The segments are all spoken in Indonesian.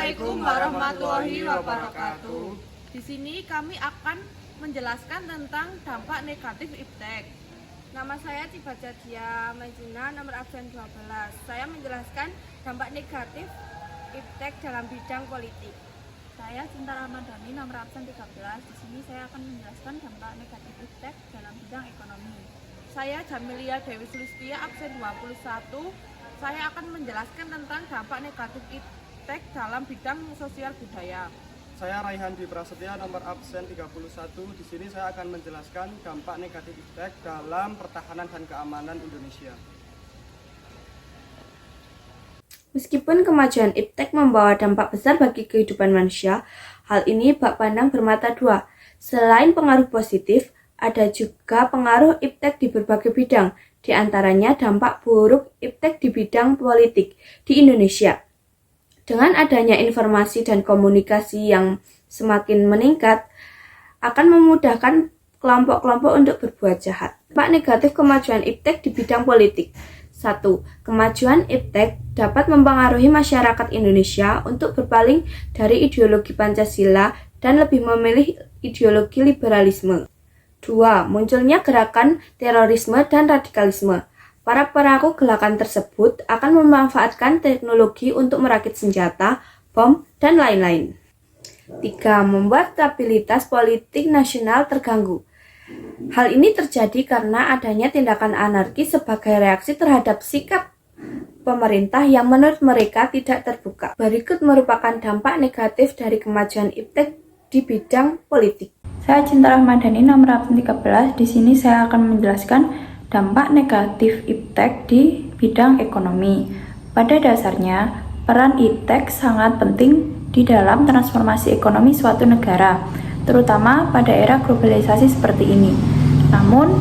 Assalamualaikum warahmatullahi wabarakatuh. Di sini kami akan menjelaskan tentang dampak negatif iptek. Nama saya Cibaja Dia Majuna, nomor absen 12. Saya menjelaskan dampak negatif iptek dalam bidang politik. Saya Cinta Ramadhani, nomor absen 13. Di sini saya akan menjelaskan dampak negatif iptek dalam bidang ekonomi. Saya Jamilia Dewi Sulistia, absen 21. Saya akan menjelaskan tentang dampak negatif iptek dalam bidang sosial budaya. Saya Raihan Dwi Prasetya, nomor absen 31. Di sini saya akan menjelaskan dampak negatif iptek dalam pertahanan dan keamanan Indonesia. Meskipun kemajuan iptek membawa dampak besar bagi kehidupan manusia, hal ini bak pandang bermata dua. Selain pengaruh positif, ada juga pengaruh iptek di berbagai bidang, di antaranya dampak buruk iptek di bidang politik di Indonesia. Dengan adanya informasi dan komunikasi yang semakin meningkat, akan memudahkan kelompok-kelompok untuk berbuat jahat. Dampak negatif kemajuan iptek di bidang politik. 1. Kemajuan iptek dapat mempengaruhi masyarakat Indonesia untuk berpaling dari ideologi Pancasila dan lebih memilih ideologi liberalisme. 2. Munculnya gerakan terorisme dan radikalisme. Para pelaku gerakan tersebut akan memanfaatkan teknologi untuk merakit senjata, bom, dan lain-lain. 3. Membuat stabilitas politik nasional terganggu. Hal ini terjadi karena adanya tindakan anarkis sebagai reaksi terhadap sikap pemerintah yang menurut mereka tidak terbuka. Berikut merupakan dampak negatif dari kemajuan iptek di bidang politik. Saya Cinta Ramadhani, nomor absen 13. Di sini saya akan menjelaskan dampak negatif iptek di bidang ekonomi. Pada dasarnya, peran iptek sangat penting di dalam transformasi ekonomi suatu negara, terutama pada era globalisasi seperti ini. Namun,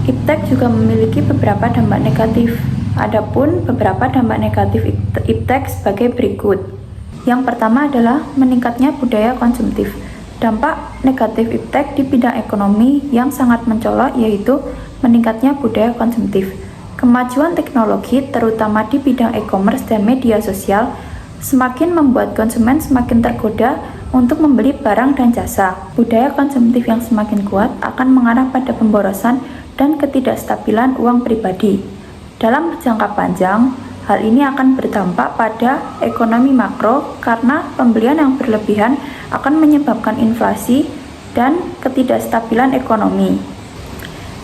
iptek juga memiliki beberapa dampak negatif. Adapun beberapa dampak negatif iptek sebagai berikut. Yang pertama adalah meningkatnya budaya konsumtif. Dampak negatif iptek di bidang ekonomi yang sangat mencolok yaitu meningkatnya budaya konsumtif. Kemajuan teknologi terutama di bidang e-commerce dan media sosial semakin membuat konsumen semakin tergoda untuk membeli barang dan jasa. Budaya konsumtif yang semakin kuat akan mengarah pada pemborosan dan ketidakstabilan uang pribadi. Dalam jangka panjang, hal ini akan berdampak pada ekonomi makro karena pembelian yang berlebihan akan menyebabkan inflasi dan ketidakstabilan ekonomi.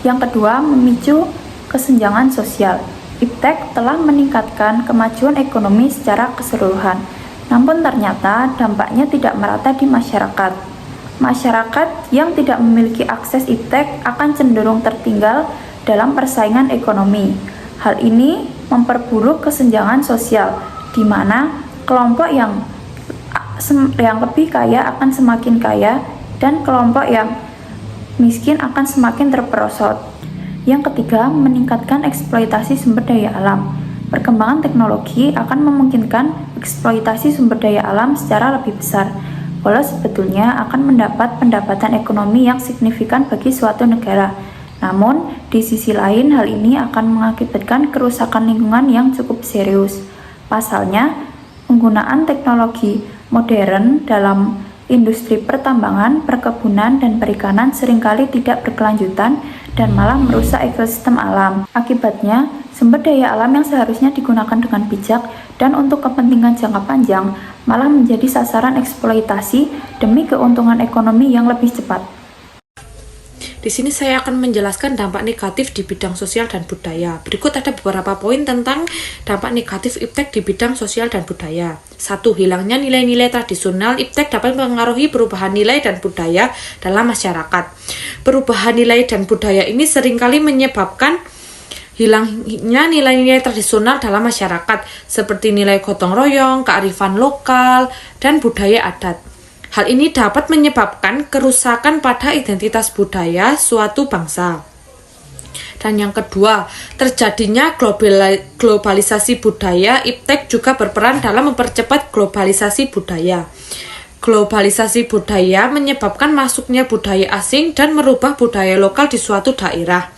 Yang kedua, memicu kesenjangan sosial. Iptek telah meningkatkan kemajuan ekonomi secara keseluruhan, namun ternyata dampaknya tidak merata di masyarakat. Masyarakat yang tidak memiliki akses iptek akan cenderung tertinggal dalam persaingan ekonomi. Hal ini memperburuk kesenjangan sosial, di mana kelompok yang lebih kaya akan semakin kaya dan kelompok yang miskin akan semakin terperosot. Yang ketiga, meningkatkan eksploitasi sumber daya alam. Perkembangan teknologi akan memungkinkan eksploitasi sumber daya alam secara lebih besar, walau sebetulnya akan mendapat pendapatan ekonomi yang signifikan bagi suatu negara. Namun, di sisi lain hal ini akan mengakibatkan kerusakan lingkungan yang cukup serius. Pasalnya, penggunaan teknologi modern dalam industri pertambangan, perkebunan, dan perikanan seringkali tidak berkelanjutan dan malah merusak ekosistem alam. Akibatnya, sumber daya alam yang seharusnya digunakan dengan bijak dan untuk kepentingan jangka panjang malah menjadi sasaran eksploitasi demi keuntungan ekonomi yang lebih cepat. Di sini saya akan menjelaskan dampak negatif di bidang sosial dan budaya. Berikut ada beberapa poin tentang dampak negatif iptek di bidang sosial dan budaya. 1. Hilangnya nilai-nilai tradisional. Iptek dapat mempengaruhi perubahan nilai dan budaya dalam masyarakat. Perubahan nilai dan budaya ini seringkali menyebabkan hilangnya nilai-nilai tradisional dalam masyarakat, seperti nilai gotong royong, kearifan lokal, dan budaya adat. Hal ini dapat menyebabkan kerusakan pada identitas budaya suatu bangsa. Dan yang kedua, terjadinya globalisasi budaya. Iptek juga berperan dalam mempercepat globalisasi budaya. Globalisasi budaya menyebabkan masuknya budaya asing dan merubah budaya lokal di suatu daerah.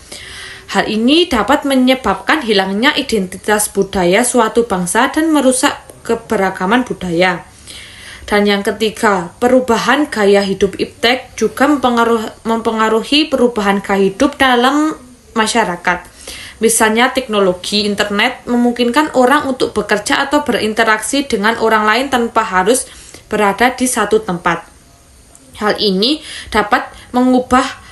Hal ini dapat menyebabkan hilangnya identitas budaya suatu bangsa dan merusak keberagaman budaya. Dan yang ketiga, perubahan gaya hidup iptek juga mempengaruhi perubahan gaya hidup dalam masyarakat. Misalnya teknologi internet memungkinkan orang untuk bekerja atau berinteraksi dengan orang lain tanpa harus berada di satu tempat. Hal ini dapat mengubah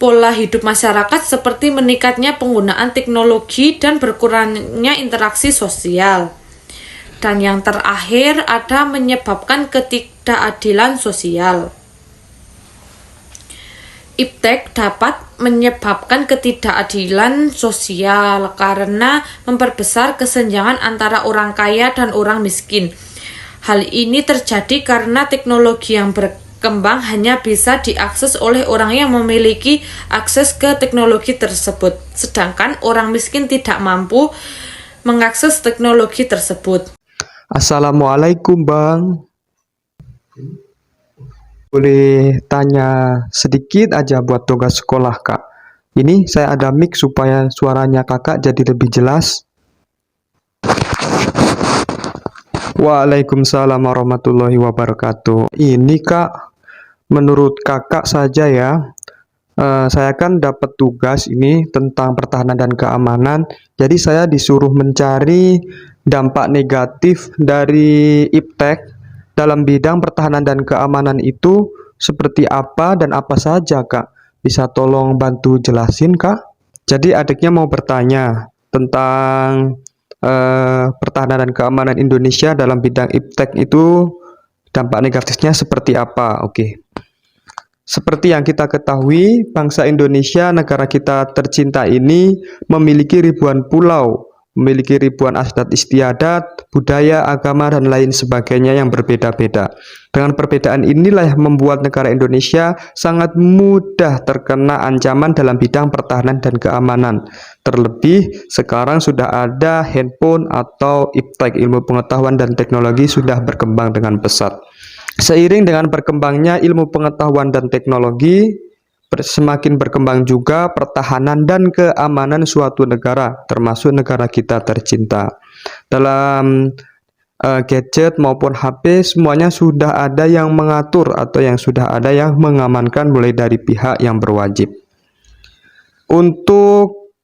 pola hidup masyarakat seperti meningkatnya penggunaan teknologi dan berkurangnya interaksi sosial. Dan yang terakhir ada menyebabkan ketidakadilan sosial. Iptek dapat menyebabkan ketidakadilan sosial karena memperbesar kesenjangan antara orang kaya dan orang miskin. Hal ini terjadi karena teknologi yang berkembang hanya bisa diakses oleh orang yang memiliki akses ke teknologi tersebut, sedangkan orang miskin tidak mampu mengakses teknologi tersebut. Assalamualaikum Bang. Boleh tanya sedikit aja buat tugas sekolah Kak. Ini saya ada mic supaya suaranya Kakak jadi lebih jelas. Waalaikumsalam warahmatullahi wabarakatuh. Ini Kak, menurut Kakak saja ya, saya kan dapat tugas ini tentang pertahanan dan keamanan. Jadi saya disuruh mencari dampak negatif dari iptek dalam bidang pertahanan dan keamanan itu seperti apa dan apa saja Kak? Bisa tolong bantu jelasin Kak? Jadi adiknya mau bertanya tentang pertahanan dan keamanan Indonesia dalam bidang iptek itu dampak negatifnya seperti apa? Oke. Seperti yang kita ketahui, bangsa Indonesia, negara kita tercinta ini memiliki ribuan pulau, memiliki ribuan adat istiadat, budaya, agama, dan lain sebagainya yang berbeda-beda. Dengan perbedaan inilah yang membuat negara Indonesia sangat mudah terkena ancaman dalam bidang pertahanan dan keamanan. Terlebih, sekarang sudah ada handphone atau iptek, ilmu pengetahuan dan teknologi sudah berkembang dengan pesat. Seiring dengan berkembangnya ilmu pengetahuan dan teknologi, semakin berkembang juga pertahanan dan keamanan suatu negara, termasuk negara kita tercinta. Dalam gadget maupun HP, semuanya sudah ada yang mengatur atau yang sudah ada yang mengamankan mulai dari pihak yang berwajib. Untuk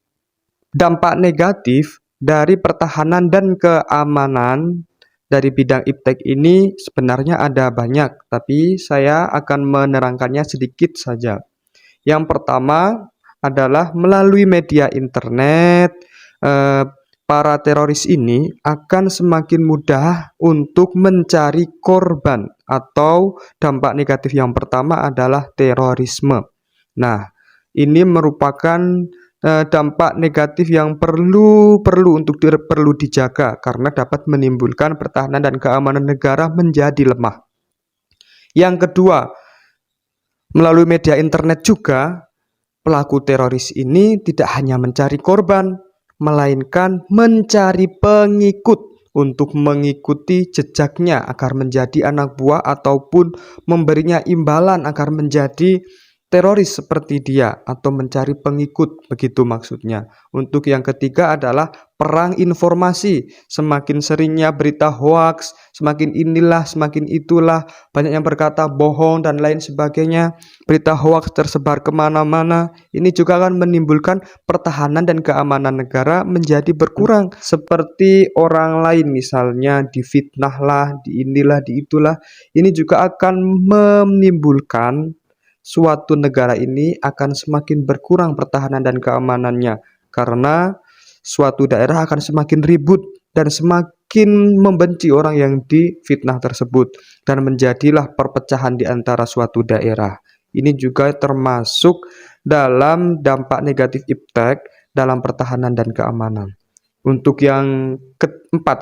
dampak negatif dari pertahanan dan keamanan dari bidang iptek ini sebenarnya ada banyak, tapi saya akan menerangkannya sedikit saja. Yang pertama adalah melalui media internet, para teroris ini akan semakin mudah untuk mencari korban, atau dampak negatif yang pertama adalah terorisme. Nah, ini merupakan dampak negatif yang perlu dijaga karena dapat menimbulkan pertahanan dan keamanan negara menjadi lemah. Yang kedua, melalui media internet juga pelaku teroris ini tidak hanya mencari korban, melainkan mencari pengikut untuk mengikuti jejaknya agar menjadi anak buah ataupun memberinya imbalan agar menjadi teroris seperti dia atau mencari pengikut, begitu maksudnya. Untuk yang ketiga adalah perang informasi. Semakin seringnya berita hoaks, semakin inilah, semakin itulah, banyak yang berkata bohong dan lain sebagainya. Berita hoaks tersebar kemana-mana. Ini juga akan menimbulkan pertahanan dan keamanan negara menjadi berkurang. Seperti orang lain misalnya difitnah lah, di inilah, di itulah. Ini juga akan menimbulkan suatu negara ini akan semakin berkurang pertahanan dan keamanannya, karena suatu daerah akan semakin ribut dan semakin membenci orang yang difitnah tersebut, dan menjadilah perpecahan di antara suatu daerah. Ini juga termasuk dalam dampak negatif iptek dalam pertahanan dan keamanan. Untuk yang keempat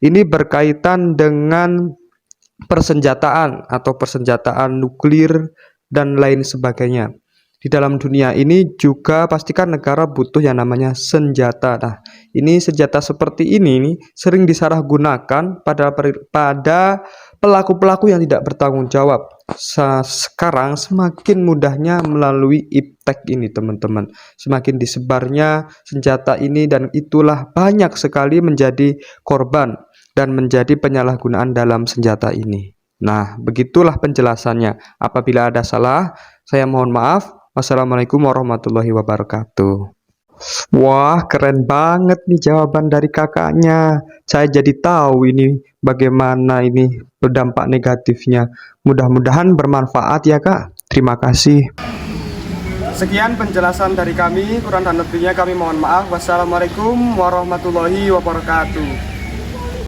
ini berkaitan dengan persenjataan atau persenjataan nuklir dan lain sebagainya. Di dalam dunia ini juga pastikan negara butuh yang namanya senjata. Nah, ini senjata seperti ini sering disalahgunakan pada pelaku-pelaku yang tidak bertanggung jawab. Sekarang semakin mudahnya melalui iptek ini teman-teman, semakin disebarnya senjata ini, dan itulah banyak sekali menjadi korban dan menjadi penyalahgunaan dalam senjata ini. Nah, begitulah penjelasannya. Apabila ada salah, saya mohon maaf. Wassalamualaikum warahmatullahi wabarakatuh. Wah, keren banget nih jawaban dari kakaknya. Saya jadi tahu ini bagaimana ini berdampak negatifnya. Mudah-mudahan bermanfaat ya, Kak. Terima kasih. Sekian penjelasan dari kami. Kurang dan lebihnya kami mohon maaf. Wassalamualaikum warahmatullahi wabarakatuh.